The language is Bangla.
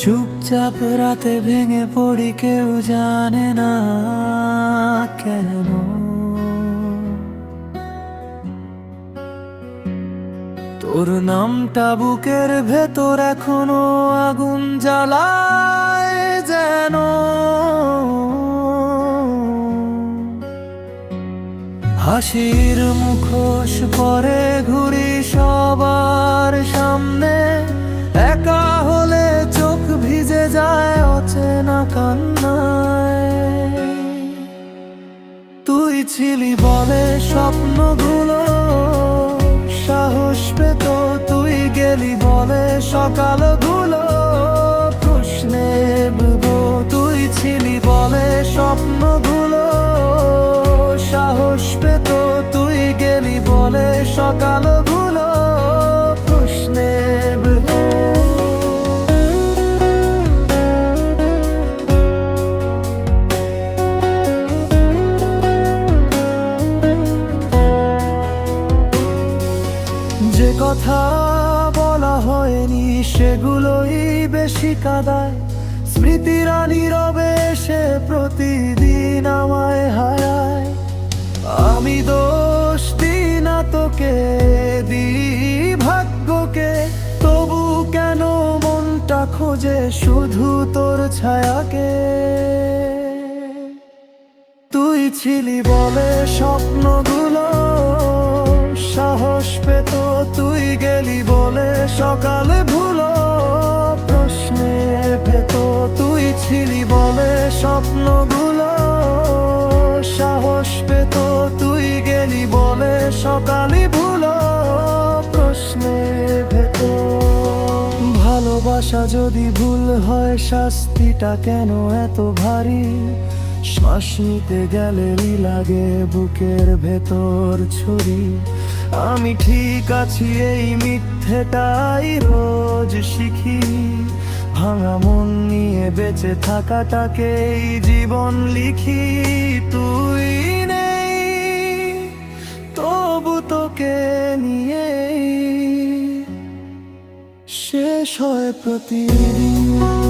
চুপচাপ রাতে ভেঙে পড়ি, কেউ জানে না কেন। তোর নামটা বুকের ভেতর এখনো আগুন জ্বালায় যেন। হাসির মুখোশ পরে ঘুরি সবার সামনে, একা হলে চোখ ভিজে যায় অচেনা কান্নায়। তুই ছিলি বলে স্বপ্নগুলো সাহস পেত, তুই গেলি বলে সকালগুলো প্রশ্নে ডুবো। তুই ছিলি বলে স্বপ্নগুলো সাহস পেত, তুই গেলি বলে সকালগুলো প্রশ্নে ডুবো। যে কথা বলা হয়নি সেগুলোই বেশি কাঁদায়, স্মৃতিরা নীরবে সে প্রতিদিন আমায় হারায়। আমি দোষ দিই না তোকে, দিই ভাগ্যকে, তবু কেন মনটা খোঁজে শুধু তোর ছায়াকে। তুই ছিলি বলে স্বপ্নগুলো সাহস পেত, তুই গেলি বলে সকালে ভুলো প্রশ্নে পেত। তুই ছিলি বলে স্বপ্নগুলো সাহস পেত, তুই গেলি বলে সকালে ভুলো প্রশ্নে পেত। ভালোবাসা যদি ভুল হয় শাস্তিটা কেন এত ভারী? শ্বাস নিতে গেলে লাগে বুকের ভেতর ছুরি। আমি ঠিক আছি এই মিথ্যেটাই রোজ শিখি, ভাঙা মন নিয়ে বেঁচে থাকাটাকেই জীবন লিখি। তুই নেই তবু তোকে নিয়ে শেষ হয় প্রতিদিন।